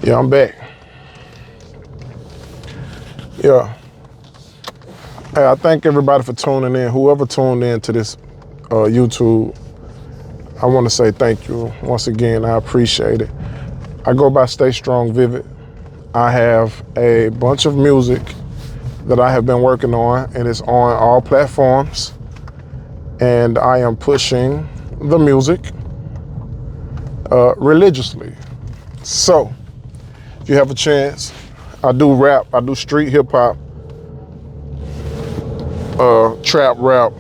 Yeah, I'm back. Yeah. Hey, I thank everybody for tuning in. Whoever tuned in to this YouTube, I want to say thank you once again. I appreciate it. I go by Stay Strong Vivid. I have a bunch of music that I have been working on, and it's on all platforms. And I am pushing the music religiously. So, if you have a chance, I do rap, I do street hip hop, trap rap.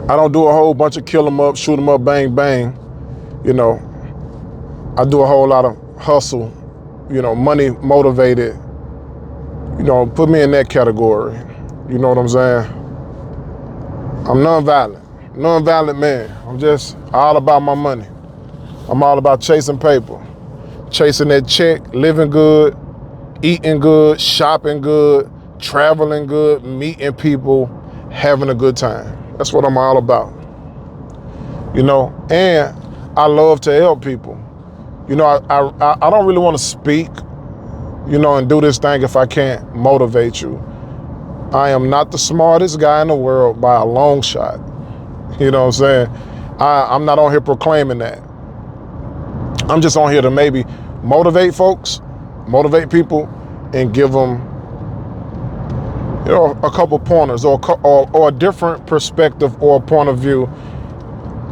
I don't do a whole bunch of kill 'em up, shoot 'em up, bang, bang. You know, I do a whole lot of hustle, money motivated. Put me in that category. You know what I'm saying? I'm nonviolent man. I'm just all about my money. I'm all about chasing paper, chasing that check, living good, eating good, shopping good, traveling good, meeting people, having a good time. That's what I'm all about. And I love to help people. I don't really want to speak, and do this thing if I can't motivate you. I am not the smartest guy in the world by a long shot. You know what I'm saying? I'm not on here proclaiming that. I'm just on here to maybe motivate folks, motivate people, and give them, a couple pointers or a different perspective or a point of view,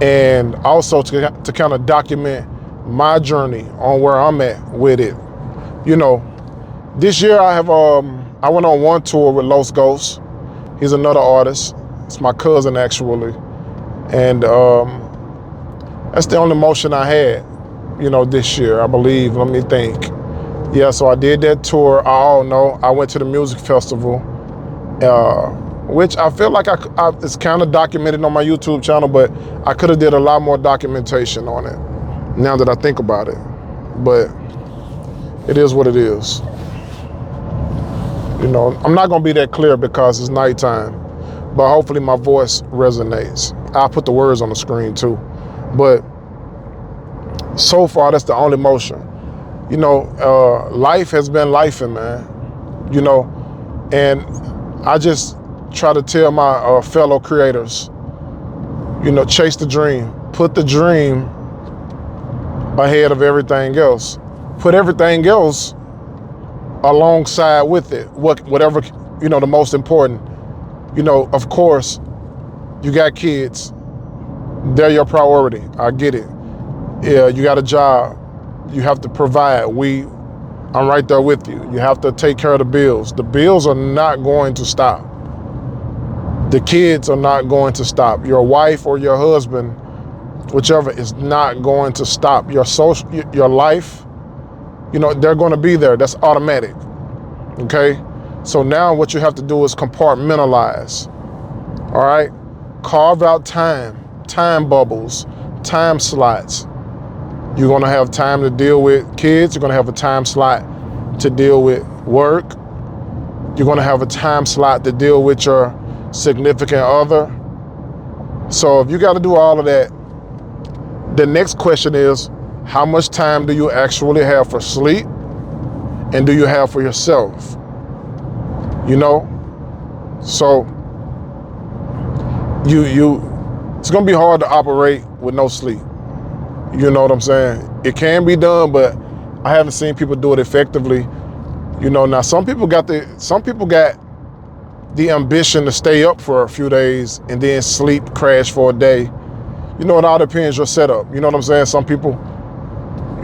and also to kind of document my journey on where I'm at with it. This year I went on one tour with Los Ghosts. He's another artist. It's my cousin actually, and that's the only motion I had, this year, I believe. Let me think. Yeah, so I did that tour. I went to the music festival, which I feel like it's kind of documented on my YouTube channel, but I could have did a lot more documentation on it now that I think about it. But it is what it is. I'm not gonna be that clear because it's nighttime, but hopefully my voice resonates. I'll put the words on the screen too. But so far, that's the only motion. Life has been lifing, man. And I just try to tell my fellow creators, chase the dream. Put the dream ahead of everything else. Put everything else alongside with it. Whatever, the most important. Of course, you got kids. They're your priority. I get it. Yeah, you got a job. You have to provide. I'm right there with you. You have to take care of the bills. The bills are not going to stop. The kids are not going to stop. Your wife or your husband, whichever, is not going to stop. Your life, they're going to be there. That's automatic. Okay? So now what you have to do is compartmentalize. All right? Carve out time bubbles, time slots. You're going to have time to deal with kids. You're going to have a time slot to deal with work. You're going to have a time slot to deal with your significant other. So if you got to do all of that, the next question is, how much time do you actually have for sleep? And do you have for yourself? So it's going to be hard to operate with no sleep. You know what I'm saying? It can be done, but I haven't seen people do it effectively. Now some people got the ambition to stay up for a few days and then sleep, crash for a day. It all depends your setup. You know what I'm saying? Some people,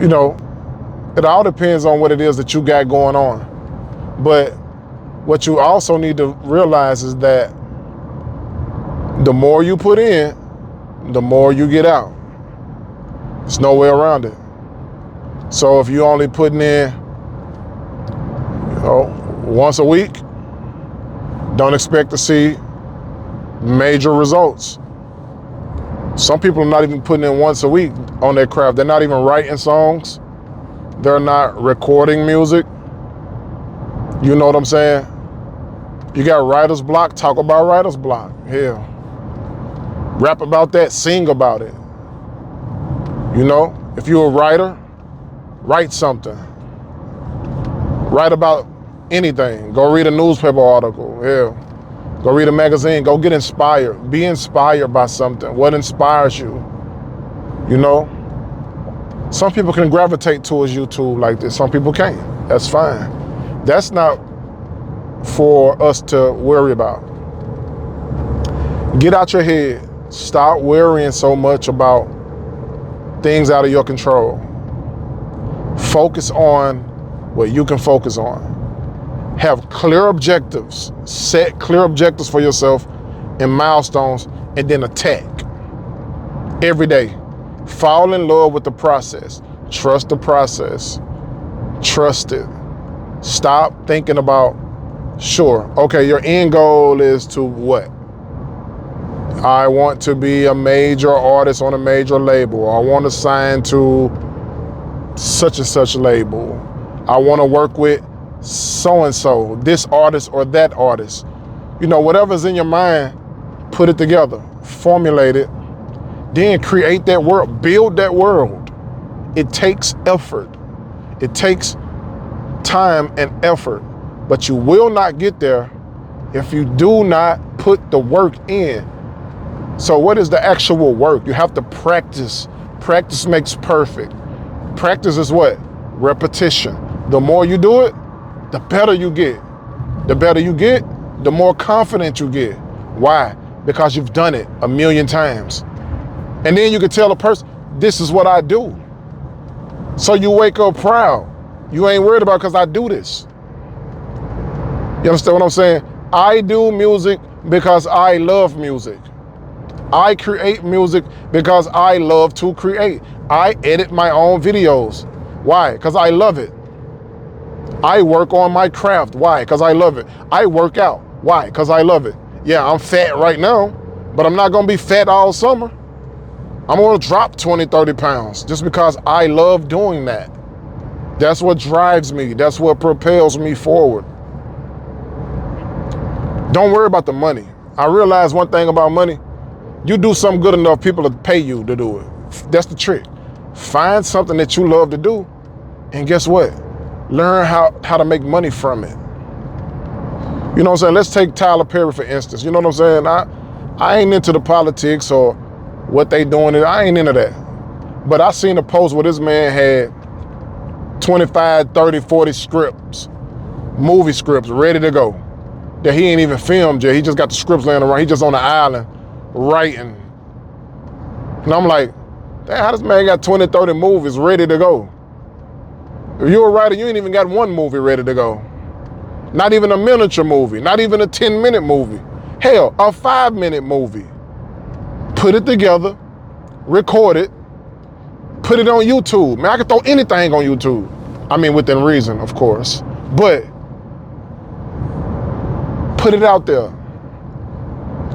it all depends on what it is that you got going on. But what you also need to realize is that the more you put in, the more you get out. There's no way around it. So if you're only putting in, once a week, don't expect to see major results. Some people are not even putting in once a week on their craft. They're not even writing songs. They're not recording music. You know what I'm saying? You got writer's block, talk about writer's block. Hell, rap about that, sing about it. If you're a writer, Write something. Write about anything. Go read a newspaper article. Yeah. Go read a magazine. Go get inspired. Be inspired by something. What inspires you? You know? Some people can gravitate towards YouTube like this. Some people can't. That's fine. That's not for us to worry about. Get out your head. Stop worrying so much about things out of your control. Focus on what you can focus on. Have clear objectives. Set clear objectives for yourself and milestones, and then attack every day. Fall in love with the process. Trust the process. Trust it. Stop thinking about, sure, okay, your end goal is to what? I want to be a major artist on a major label. I want to sign to such and such label. I want to work with so-and-so, this artist or that artist. You know, whatever's in your mind, put it together, formulate it, then create that world, build that world. It takes effort. It takes time and effort, but you will not get there if you do not put the work in. So what is the actual work? You have to practice. Practice makes perfect. Practice is what? Repetition. The more you do it, the better you get. The better you get, the more confident you get. Why? Because you've done it a million times. And then you can tell a person, this is what I do. So you wake up proud. You ain't worried about because I do this. You understand what I'm saying? I do music because I love music. I create music because I love to create. I edit my own videos. Why? Because I love it. I work on my craft. Why? Because I love it. I work out. Why? Because I love it. Yeah, I'm fat right now, but I'm not going to be fat all summer. I'm going to drop 20, 30 pounds just because I love doing that. That's what drives me. That's what propels me forward. Don't worry about the money. I realize one thing about money. You do something good enough, people will pay you to do it. That's the trick. Find something that you love to do, and guess what? Learn how to make money from it. You know what I'm saying? Let's take Tyler Perry, for instance. You know what I'm saying? I ain't into the politics or what they doing. I ain't into that. But I seen a post where this man had 25, 30, 40 scripts, movie scripts ready to go that he ain't even filmed yet. He just got the scripts laying around. He just on the island writing. And I'm like, damn, how this man got 20, 30 movies ready to go? If you're a writer, you ain't even got one movie ready to go. Not even a miniature movie, not even a 10-minute movie. Hell, a 5-minute movie. Put it together, record it, put it on YouTube. Man, I can throw anything on YouTube. I mean, within reason, of course. But put it out there.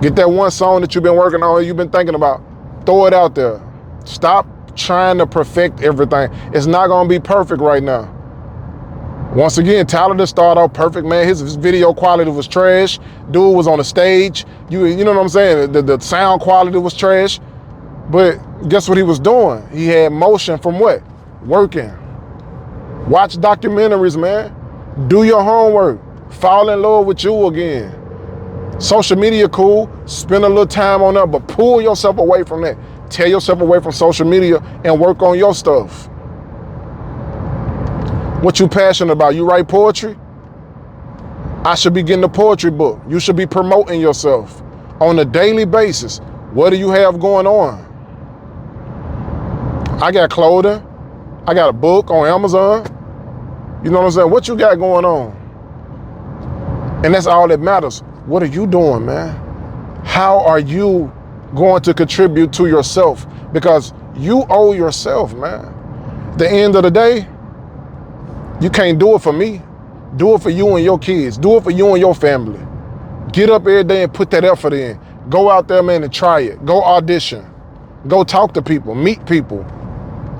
Get that one song that you've been working on, you've been thinking about, throw it out there. Stop trying to perfect everything. It's not gonna be perfect right now. Once again, Tyler didn't start out perfect, man. His video quality was trash. Dude was on the stage. You know what I'm saying? The sound quality was trash. But guess what he was doing? He had motion from what? Working. Watch documentaries, man. Do your homework. Fall in love with you again. Social media cool. Spend a little time on that, but pull yourself away from that. Tear yourself away from social media and work on your stuff. What you passionate about? You write poetry? I should be getting a poetry book. You should be promoting yourself on a daily basis. What do you have going on? I got clothing. I got a book on Amazon. You know what I'm saying? What you got going on? And that's all that matters. What are you doing, man? How are you going to contribute to yourself? Because you owe yourself, man. At the end of the day, you can't do it for me. Do it for you and your kids. Do it for you and your family. Get up every day and put that effort in. Go out there, man, and try it. Go audition. Go talk to people. Meet people.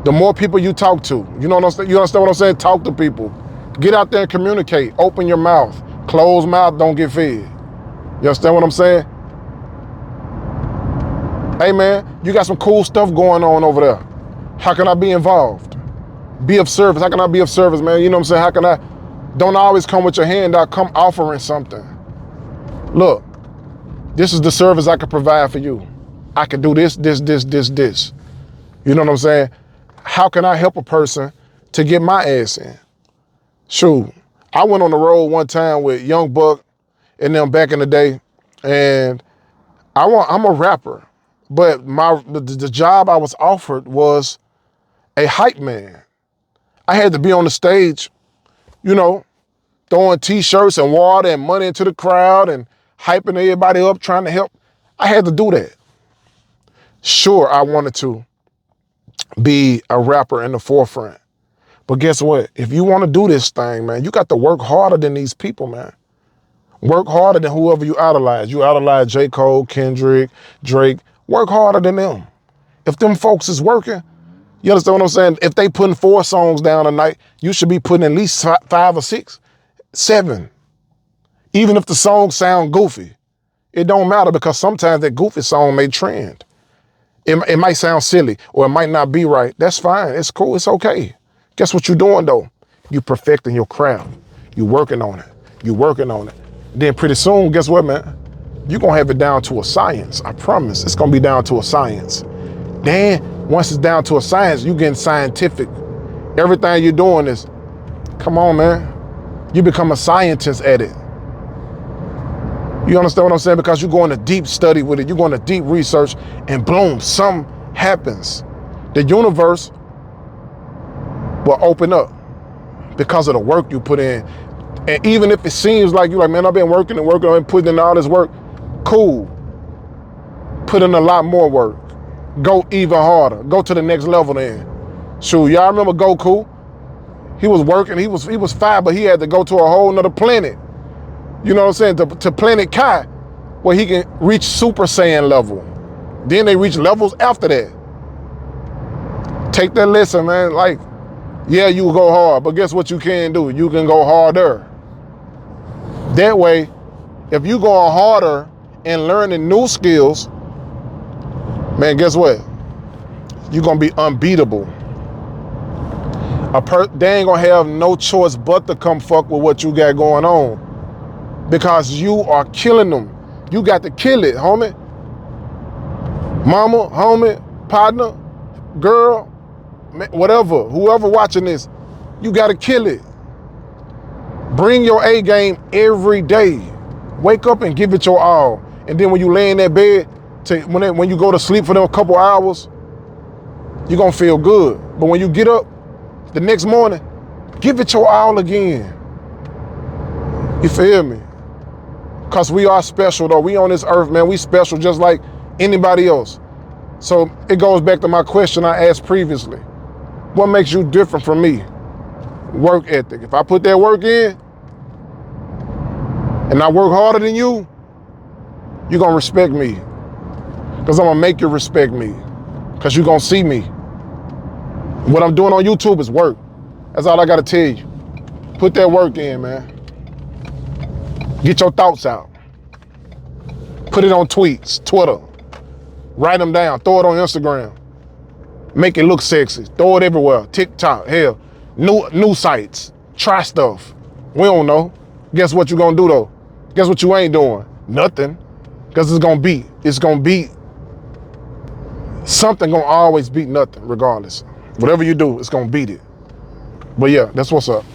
The more people you talk to, you understand what I'm saying? Talk to people. Get out there and communicate. Open your mouth. Closed mouth don't get fed. You understand what I'm saying? Hey, man, you got some cool stuff going on over there. How can I be involved? be of service? How can I be of service, man? You know what I'm saying? How can I, don't always come with your hand out, come offering something. Look, this is the service I can provide for you. I can do this. You know what I'm saying? How can I help a person to get my ass in? Shoot, I went on the road one time with Young Buck and them back in the day, and I'm a rapper, but the job I was offered was a hype man. I had to be on the stage, you know, throwing t-shirts and water and money into the crowd and hyping everybody up, trying to help. I had to do that. Sure, I wanted to be a rapper in the forefront. But guess what? If you want to do this thing, man, you got to work harder than these people, man. Work harder than whoever you idolize. You idolize J. Cole, Kendrick, Drake. Work harder than them. If them folks is working, you understand what I'm saying? If they putting 4 songs down a night, you should be putting at least 5 or 6, 7. Even if the songs sound goofy, it don't matter, because sometimes that goofy song may trend. It might sound silly or it might not be right. That's fine. It's cool. It's okay. Guess what you're doing though? You perfecting your craft. You working on it. You working on it. Then pretty soon, guess what, man? You're going to have it down to a science. I promise. It's going to be down to a science. Then once it's down to a science, you getting scientific. Everything you're doing is, come on, man. You become a scientist at it. You understand what I'm saying? Because you go into deep study with it. You go into deep research and boom, something happens. The universe will open up because of the work you put in. And even if it seems like you're like, man, I've been working and putting in all this work. Cool. Put in a lot more work. Go even harder. Go to the next level then. Shoot, y'all remember Goku? He was working, he was 5, but he had to go to a whole nother planet. You know what I'm saying? To Planet Kai, where he can reach Super Saiyan level. Then they reach levels after that. Take that lesson, man. Like, yeah, you go hard, but guess what you can do? You can go harder. That way, if you go harder and learning new skills, man, guess what? You're gonna be unbeatable. They ain't gonna have no choice but to come fuck with what you got going on. Because you are killing them. You got to kill it, homie. Mama, homie, partner, girl, whatever, whoever watching this, you got to kill it. Bring your A game every day. Wake up and give it your all. And then when you lay in that bed, when you go to sleep for them a couple hours, you're going to feel good. But when you get up the next morning, give it your all again. You feel me? Because we are special though. We on this earth, man. We special just like anybody else. So it goes back to my question I asked previously. What makes you different from me? Work ethic. If I put that work in and I work harder than you, you're going to respect me. Because I'm going to make you respect me. Because you're going to see me. What I'm doing on YouTube is work. That's all I got to tell you. Put that work in, man. Get your thoughts out. Put it on tweets, Twitter. Write them down. Throw it on Instagram. Make it look sexy. Throw it everywhere. TikTok, hell, new sites. Try stuff. We don't know. Guess what you gonna do though? Guess what you ain't doing? Nothing. Because it's gonna beat. Something gonna always beat nothing, regardless. Whatever you do, it's gonna beat it. But yeah, that's what's up.